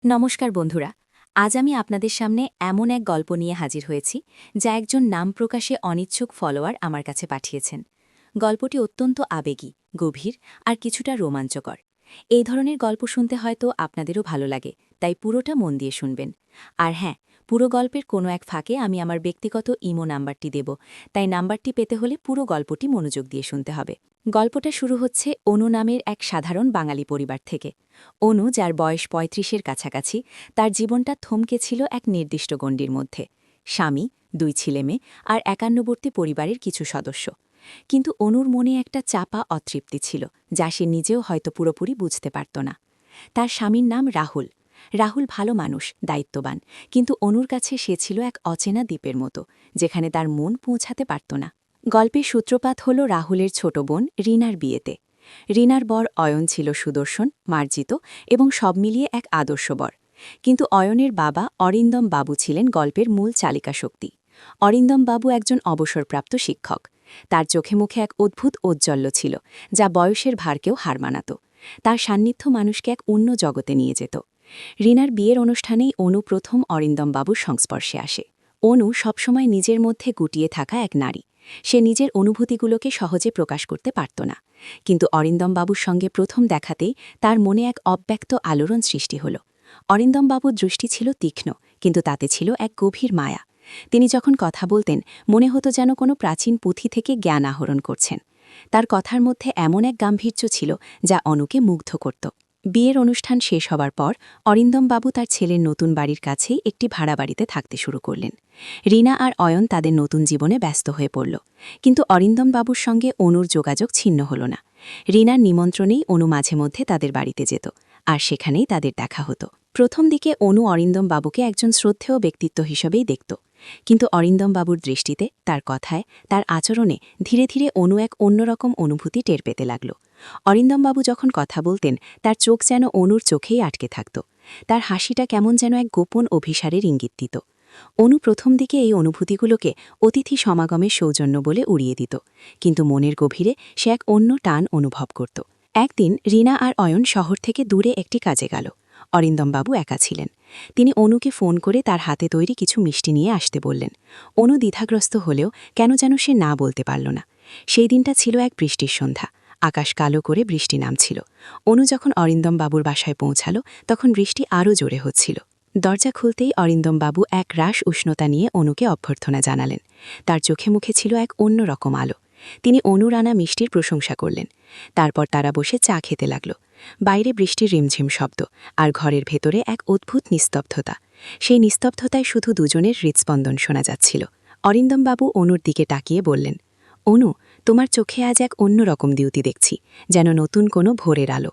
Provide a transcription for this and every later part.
নমস্কার বন্ধুরা, আজ আমি আপনাদের সামনে এমন এক গল্প নিয়ে হাজির হয়েছি যা একজন নাম প্রকাশে অনিচ্ছুক ফলোয়ার আমার কাছে পাঠিয়েছেন। গল্পটি অত্যন্ত আবেগী, গভীর আর কিছুটা রোমাঞ্চকর। এই ধরনের গল্প শুনতে হয়তো আপনাদেরও ভালো লাগে, তাই পুরোটা মন দিয়ে শুনবেন। আর হ্যাঁ, পুরো গল্পের কোনো এক ফাঁকে আমি আমার ব্যক্তিগত ইমো নাম্বারটি দেব, তাই নাম্বারটি পেতে হলে পুরো গল্পটি মনোযোগ দিয়ে শুনতে হবে। গল্পটা শুরু হচ্ছে অনু নামের এক সাধারণ বাঙালি পরিবার থেকে। অনু, যার বয়স ৩৫-এর কাছাকাছি, তার জীবনটা থমকে ছিল এক নির্দিষ্ট গণ্ডির মধ্যে: স্বামী, ২ ছেলেমেয়ে আর একান্নবর্তী পরিবারের কিছু সদস্য। কিন্তু অনুর মনে একটা চাপা অতৃপ্তি ছিল, যা সে নিজেও হয়তো পুরোপুরি বুঝতে পারত না। তার স্বামীর নাম রাহুল। রাহুল ভালো মানুষ, দায়িত্ববান, কিন্তু অনুর কাছে সে ছিল এক অচেনা দ্বীপের মতো, যেখানে তার মন পৌঁছাতে পারত না। গল্পের সূত্রপাত হল রাহুলের ছোট বোন রিনার বিয়েতে। রিনার বর অয়ন ছিল সুদর্শন, মার্জিত এবং সব মিলিয়ে এক আদর্শ বর। কিন্তু অয়নের বাবা অরিন্দম বাবু ছিলেন গল্পের মূল চালিকা শক্তি। অরিন্দম বাবু একজন অবসরপ্রাপ্ত শিক্ষক। তার চোখে মুখে এক অদ্ভুত ঔজ্জ্বল্য ছিল, যা বয়সের ভারকেও হার মানাত। তার সান্নিধ্য মানুষকে এক অন্য জগতে নিয়ে যেত। রিনার বিয়ের অনুষ্ঠানেই অনু প্রথম অরিন্দম বাবুর সংস্পর্শে আসে। অনু সবসময় নিজের মধ্যে গুটিয়ে থাকা এক নারী। সে নিজের অনুভূতিগুলোকে সহজে প্রকাশ করতে পারত না। কিন্তু অরিন্দম বাবুর সঙ্গে প্রথম দেখাতেই তার মনে এক অব্যক্ত আলোড়ন সৃষ্টি হল। অরিন্দম বাবুর দৃষ্টি ছিল তীক্ষ্ণ, কিন্তু তাতে ছিল এক গভীর মায়া। তিনি যখন কথা বলতেন, মনে হতো যেন কোনো প্রাচীন পুঁথি থেকে জ্ঞান আহরণ করছেন। তার কথার মধ্যে এমন এক গাম্ভীর্য ছিল যা অনুকে মুগ্ধ করত। বিয়ের অনুষ্ঠান শেষ হবার পর অরিন্দম বাবু তার ছেলের নতুন বাড়ির কাছেই একটি ভাড়া বাড়িতে থাকতে শুরু করলেন। রিনা আর অয়ন তাদের নতুন জীবনে ব্যস্ত হয়ে পড়ল। কিন্তু অরিন্দম বাবুর সঙ্গে অনুর যোগাযোগ ছিন্ন হল না। রিনার নিমন্ত্রণেই অনু মাঝে মধ্যে তাদের বাড়িতে যেত, আর সেখানেই তাদের দেখা হতো। প্রথম দিকে অনু অরিন্দম বাবুকে একজন শ্রদ্ধেয় ব্যক্তিত্ব হিসেবেই দেখত। কিন্তু অরিন্দম বাবুর দৃষ্টিতে, তার কথায়, তার আচরণে ধীরে ধীরে অনু এক অন্যরকম অনুভূতি টের পেতে লাগল। অরিন্দমবাবু যখন কথা বলতেন, তার চোখ যেন অনুর চোখেই আটকে থাকত। তার হাসিটা কেমন যেন এক গোপন অভিসারের ইঙ্গিত দিত। অনু প্রথম দিকে এই অনুভূতিগুলোকে অতিথি সমাগমের সৌজন্য বলে উড়িয়ে দিত, কিন্তু মনের গভীরে সে এক অন্য টান অনুভব করত। একদিন রিনা আর অয়ন শহর থেকে দূরে একটি কাজে গেল। অরিন্দমবাবু একা ছিলেন। তিনি অনুকে ফোন করে তার হাতে তৈরি কিছু মিষ্টি নিয়ে আসতে বললেন। অনু দ্বিধাগ্রস্ত হলেও কেন যেন সে না বলতে পারল না। সেই দিনটা ছিল এক বৃষ্টির সন্ধ্যা। আকাশ কালো করে বৃষ্টি নামছিল। অনু যখন অরিন্দম বাবুর বাসায় পৌঁছাল, তখন বৃষ্টি আরও জোরে হচ্ছিল। দরজা খুলতেই অরিন্দম বাবু এক রাশ উষ্ণতা নিয়ে অনুকে অভ্যর্থনা জানালেন। তার চোখে মুখে ছিল এক অন্য রকম আলো। তিনি অনুর আনা মিষ্টির প্রশংসা করলেন। তারপর তারা বসে চা খেতে লাগল। বাইরে বৃষ্টির রিমঝিম শব্দ, আর ঘরের ভেতরে এক অদ্ভুত নিস্তব্ধতা। সেই নিস্তব্ধতায় শুধু দুজনের হৃৎস্পন্দন শোনা যাচ্ছিল। অরিন্দম বাবু অনুর দিকে তাকিয়ে বললেন, অনু, তোমার চোখে আজ এক অন্যরকম দ্যুতি দেখছি, যেন নতুন কোনো ভোরের আলো।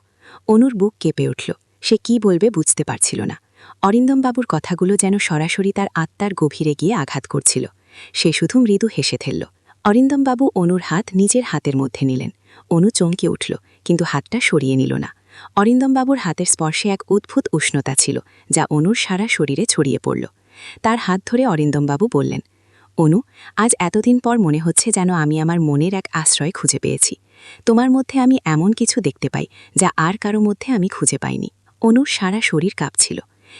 অনুর বুক কেঁপে উঠল। সে কি বলবে বুঝতে পারছিল না। অরিন্দমবাবুর কথাগুলো যেন সরাসরি তার আত্মার গভীরে গিয়ে আঘাত করছিল। সে শুধু মৃদু হেসে ফেলল। অরিন্দমবাবু অনুর হাত নিজের হাতের মধ্যে নিলেন। অনু চমকে উঠল, কিন্তু হাতটা সরিয়ে নিল না। অরিন্দমবাবুর হাতের স্পর্শে এক অদ্ভুত উষ্ণতা ছিল, যা অনুর সারা শরীরে ছড়িয়ে পড়ল। তার হাত ধরে অরিন্দমবাবু বললেন, অনু, আজ এতদিন পর মনে হচ্ছে যেন আমি আমার মনের এক আশ্রয় খুঁজে পেয়েছি। তোমার মধ্যে আমি এমন কিছু দেখতে পাই যা আর কারো মধ্যে আমি খুঁজে পাইনি। অনুর সারা শরীর কাঁপছিল।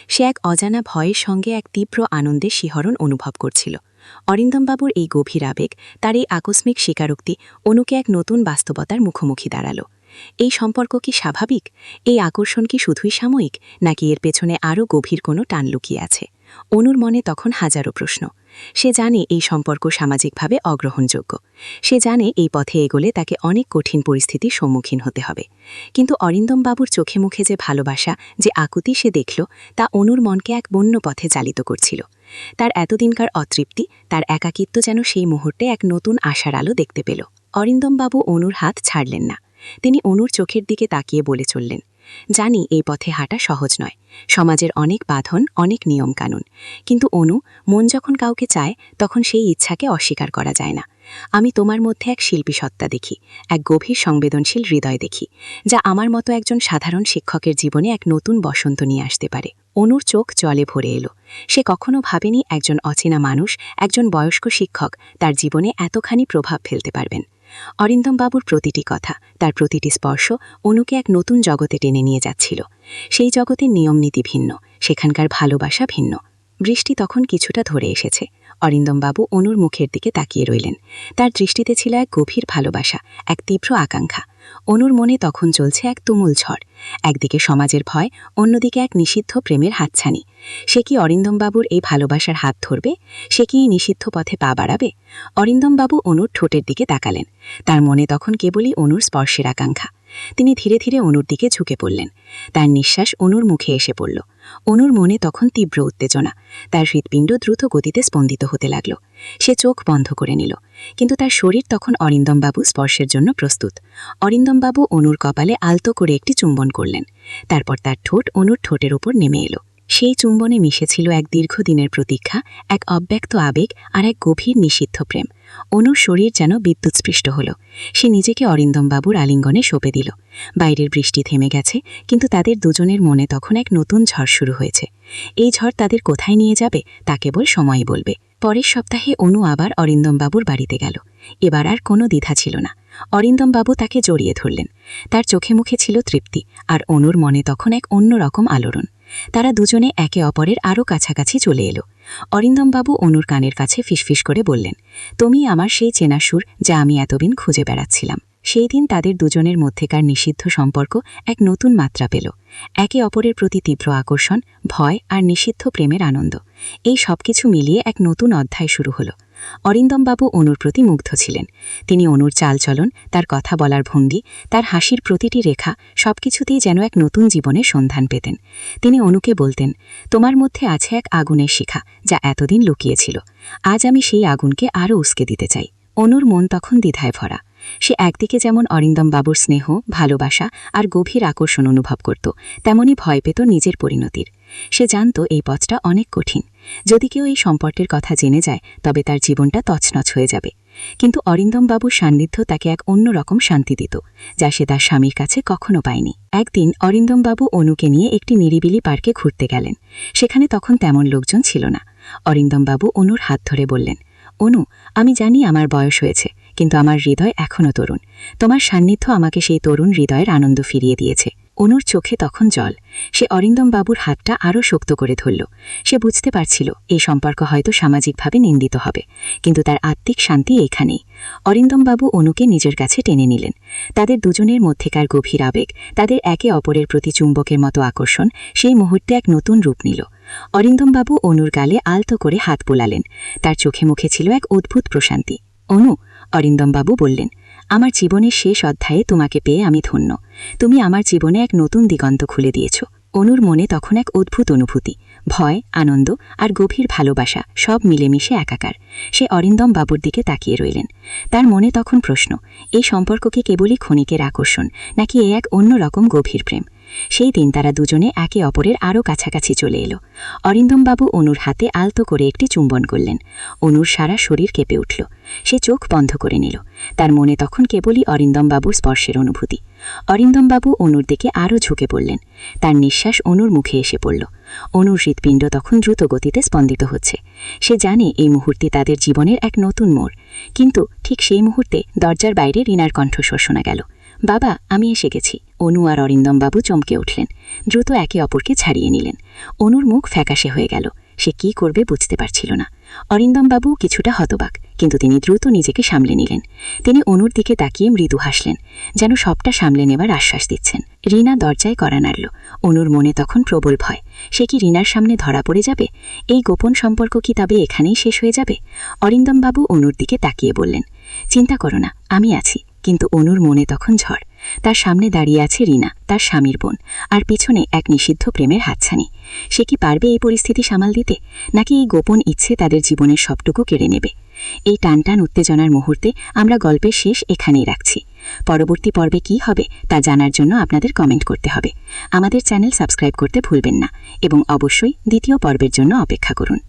সে এক অজানা ভয়ের সঙ্গে এক তীব্র আনন্দের শিহরণ অনুভব করছিল। অরিন্দমবাবুর এই গভীর আবেগ, তার এই আকস্মিক স্বীকারোক্তি অনুকে এক নতুন বাস্তবতার মুখোমুখি দাঁড়াল। এই সম্পর্ক কি স্বাভাবিক? এই আকর্ষণ কি শুধুই সাময়িক, নাকি এর পেছনে আরও গভীর কোনো টান লুকিয়ে আছে? অনুর মনে তখন হাজারো প্রশ্ন। সে জানে এই সম্পর্ক সামাজিকভাবে অগ্রহণযোগ্য। সে জানে এই পথে এগোলে তাকে অনেক কঠিন পরিস্থিতির সম্মুখীন হতে হবে। কিন্তু অরিন্দমবাবুর চোখে মুখে যে ভালোবাসা, যে আকুতি সে দেখল, তা অনুর মনকে এক বন্য পথে চালিত করছিল। তার এতদিনকার অতৃপ্তি, তার একাকিত্ব যেন সেই মুহূর্তে এক নতুন আশার আলো দেখতে পেল। অরিন্দমবাবু অনুর হাত ছাড়লেন না। তিনি অনুর চোখের দিকে তাকিয়ে বলে চললেন, জানি এই পথে হাঁটা সহজ নয়। সমাজের অনেক বাঁধন, অনেক নিয়মকানুন। কিন্তু অনু, মন যখন কাউকে চায়, তখন সেই ইচ্ছাকে অস্বীকার করা যায় না। আমি তোমার মধ্যে এক শিল্পী সত্তা দেখি, এক গভীর সংবেদনশীল হৃদয় দেখি, যা আমার মতো একজন সাধারণ শিক্ষকের জীবনে এক নতুন বসন্ত নিয়ে আসতে পারে। অনুর চোখ জলে ভরে এলো। সে কখনো ভাবেনি একজন অচেনা মানুষ, একজন বয়স্ক শিক্ষক, তার জীবনে এতখানি প্রভাব ফেলতে পারবেন। অরিন্দমবাবুর প্রতিটি কথা, তার প্রতিটি স্পর্শ অনুকে এক নতুন জগতে টেনে নিয়ে যাচ্ছিল। সেই জগতের নিয়মনীতি ভিন্ন, সেখানকার ভালোবাসা ভিন্ন। বৃষ্টি তখন কিছুটা ধরে এসেছে। অরিন্দমবাবু অনুর মুখের দিকে তাকিয়ে রইলেন। তার দৃষ্টিতে ছিল এক গভীর ভালোবাসা, এক তীব্র আকাঙ্ক্ষা। অনুর মনে তখন চলছে এক তুমুল ঝড়। একদিকে সমাজের ভয়, অন্যদিকে এক নিষিদ্ধ প্রেমের হাতছানি। সে কি অরিন্দমবাবুর এই ভালোবাসার হাত ধরবে? সে কি এই নিষিদ্ধ পথে পা বাড়াবে? অরিন্দমবাবু অনুর ঠোঁটের দিকে তাকালেন। তার মনে তখন কেবলই অনুর স্পর্শের আকাঙ্ক্ষা। তিনি ধীরে ধীরে অনুর দিকে ঝুঁকে পড়লেন। তার নিঃশ্বাস অনুর মুখে এসে পড়ল। অনুর মনে তখন তীব্র উত্তেজনা। তার হৃৎপিণ্ড দ্রুত গতিতে স্পন্দিত হতে লাগল। সে চোখ বন্ধ করে নিল, কিন্তু তার শরীর তখন অরিন্দমবাবু স্পর্শের জন্য প্রস্তুত। অরিন্দমবাবু অনুর কপালে আলতো করে একটি চুম্বন করলেন। তারপর তার ঠোঁট অনুর ঠোঁটের ওপর নেমে এলো। সেই চুম্বনে মিশেছিল এক দীর্ঘদিনের প্রতীক্ষা, এক অব্যক্ত আবেগ আর এক গভীর নিষিদ্ধ প্রেম। অনুর শরীর যেন বিদ্যুৎস্পৃষ্ট হল। সে নিজেকে অরিন্দমবাবুর আলিঙ্গনে সঁপে দিল। বাইরের বৃষ্টি থেমে গেছে, কিন্তু তাদের দুজনের মনে তখন এক নতুন ঝড় শুরু হয়েছে। এই ঝড় তাদের কোথায় নিয়ে যাবে তা কেবল সময়ই বলবে। পরের সপ্তাহে অনু আবার অরিন্দমবাবুর বাড়িতে গেল। এবার আর কোনো দ্বিধা ছিল না। অরিন্দমবাবু তাকে জড়িয়ে ধরলেন। তার চোখে মুখে ছিল তৃপ্তি, আর অনুর মনে তখন এক অন্যরকম আলোড়ন। তারা দুজনে একে অপরের আরও কাছাকাছি চলে এলো। অরিন্দমবাবু অনুর কানের কাছে ফিসফিস করে বললেন, তুমি আমার সেই চেনা সুর যা আমি এতদিন খুঁজে বেড়াচ্ছিলাম। সেই দিন তাদের দুজনের মধ্যেকার নিষিদ্ধ সম্পর্ক এক নতুন মাত্রা পেল। একে অপরের প্রতি তীব্র আকর্ষণ, ভয় আর নিষিদ্ধ প্রেমের আনন্দ, এই সবকিছু মিলিয়ে এক নতুন অধ্যায় শুরু হলো। অরিন্দমবাবু অনুর প্রতি মুগ্ধ ছিলেন। তিনি অনুর চালচলন, তার কথা বলার ভঙ্গি, তার হাসির প্রতিটি রেখা সবকিছুতেই যেন এক নতুন জীবনের সন্ধান পেতেন। তিনি অনুকে বলতেন, তোমার মধ্যে আছে এক আগুনের শিখা যা এতদিন লুকিয়েছিল। আজ আমি সেই আগুনকে আরও উস্কে দিতে চাই। অনুর মন তখন দ্বিধায় ভরা। সে একদিকে যেমন অরিন্দমবাবুর স্নেহ, ভালোবাসা আর গভীর আকর্ষণ অনুভব করত, তেমনি ভয় পেত নিজের পরিণতির। সে জানত এই পথটা অনেক কঠিন। যদি কেউ এই সম্পর্কের কথা জেনে যায় তবে তার জীবনটা তছনছ হয়ে যাবে। কিন্তু অরিন্দমবাবুর সান্নিধ্য তাকে এক অন্যরকম শান্তি দিত, যা সে তার স্বামীর কাছে কখনো পায়নি। একদিন অরিন্দমবাবু অনুকে নিয়ে একটি নিরিবিলি পার্কে ঘুরতে গেলেন। সেখানে তখন তেমন লোকজন ছিল না। অরিন্দমবাবু অনুর হাত ধরে বললেন, অনু, আমি জানি আমার বয়স হয়েছে, কিন্তু আমার হৃদয় এখনও তরুণ। তোমার সান্নিধ্য আমাকে সেই তরুণ হৃদয়ের আনন্দ ফিরিয়ে দিয়েছে। অনুর চোখে তখন জল। সে অরিন্দমবাবুর হাতটা আরও শক্ত করে ধরল। সে বুঝতে পারছিল এই সম্পর্ক হয়তো সামাজিকভাবে নিন্দিত হবে, কিন্তু তার আত্মিক শান্তি এখানেই। অরিন্দমবাবু অনুকে নিজের কাছে টেনে নিলেন। তাদের দুজনের মধ্যেকার গভীর আবেগ, তাদের একে অপরের প্রতি চুম্বকের মতো আকর্ষণ সেই মুহূর্তে এক নতুন রূপ নিল। অরিন্দমবাবু অনুর গালে আলতো করে হাত বোলালেন। তার চোখে মুখে ছিল এক অদ্ভুত প্রশান্তি। অনু, অরিন্দমবাবু বললেন, আমার জীবনের শেষ অধ্যায়ে তোমাকে পেয়ে আমি ধন্য। তুমি আমার জীবনে এক নতুন দিগন্ত খুলে দিয়েছ। অনুর মনে তখন এক অদ্ভুত অনুভূতি, ভয়, আনন্দ আর গভীর ভালোবাসা সব মিলেমিশে একাকার। সে অরিন্দমবাবুর দিকে তাকিয়ে রইলেন। তার মনে তখন প্রশ্ন, এই সম্পর্ক কি কেবলই ক্ষণিকের আকর্ষণ, নাকি এ এক অন্যরকম গভীর প্রেম? সেই দিন তারা দুজনে একে অপরের আরও কাছাকাছি চলে এলো। অরিন্দমবাবু অনুর হাতে আলতো করে একটি চুম্বন করলেন। অনুর সারা শরীর কেঁপে উঠল। সে চোখ বন্ধ করে নিল। তার মনে তখন কেবলই অরিন্দমবাবুর স্পর্শের অনুভূতি। অরিন্দমবাবু অনুর দিকে আরও ঝুঁকে পড়লেন। তার নিঃশ্বাস অনুর মুখে এসে পড়ল। অনুর হৃৎপিণ্ড তখন দ্রুত গতিতে স্পন্দিত হচ্ছে। সে জানে এই মুহূর্তে তাদের জীবনের এক নতুন মোড়। কিন্তু ঠিক সেই মুহূর্তে দরজার বাইরে রিনার কণ্ঠস্বর শোনা গেল, বাবা, আমি এসে গেছি। অনু আর অরিন্দমবাবু চমকে উঠলেন। দ্রুত একে অপরকে ছাড়িয়ে নিলেন। অনুর মুখ ফ্যাকাশে হয়ে গেল। সে কি করবে বুঝতে পারছিল না। অরিন্দমবাবু কিছুটা হতবাক, কিন্তু তিনি দ্রুত নিজেকে সামলে নিলেন। তিনি অনুর দিকে তাকিয়ে মৃদু হাসলেন, যেন সবটা সামলে নেবার আশ্বাস দিচ্ছেন। রিনা দরজায় কড়া নাড়ল। অনুর মনে তখন প্রবল ভয়। সে কি রিনার সামনে ধরা পড়ে যাবে? এই গোপন সম্পর্ক কি তবে এখানেই শেষ হয়ে যাবে? অরিন্দমবাবু অনুর দিকে তাকিয়ে বললেন, চিন্তা করো না, আমি আছি। কিন্তু অনুর মনে তখন ঝড়। তার সামনে দাঁড়িয়ে আছে রিনা, তার স্বামীর বোন, আর পিছনে এক নিষিদ্ধ প্রেমের হাতছানি। সে কি পারবে এই পরিস্থিতি সামাল দিতে, নাকি এই গোপন ইচ্ছে তাদের জীবনের সবটুকু কেড়ে নেবে? এই টানটান উত্তেজনার মুহূর্তে আমরা গল্পের শেষ এখানেই রাখছি। পরবর্তী পর্বে কি হবে তা জানার জন্য আপনাদের কমেন্ট করতে হবে। আমাদের চ্যানেল সাবস্ক্রাইব করতে ভুলবেন না এবং অবশ্যই দ্বিতীয় পর্বের জন্য অপেক্ষা করুন।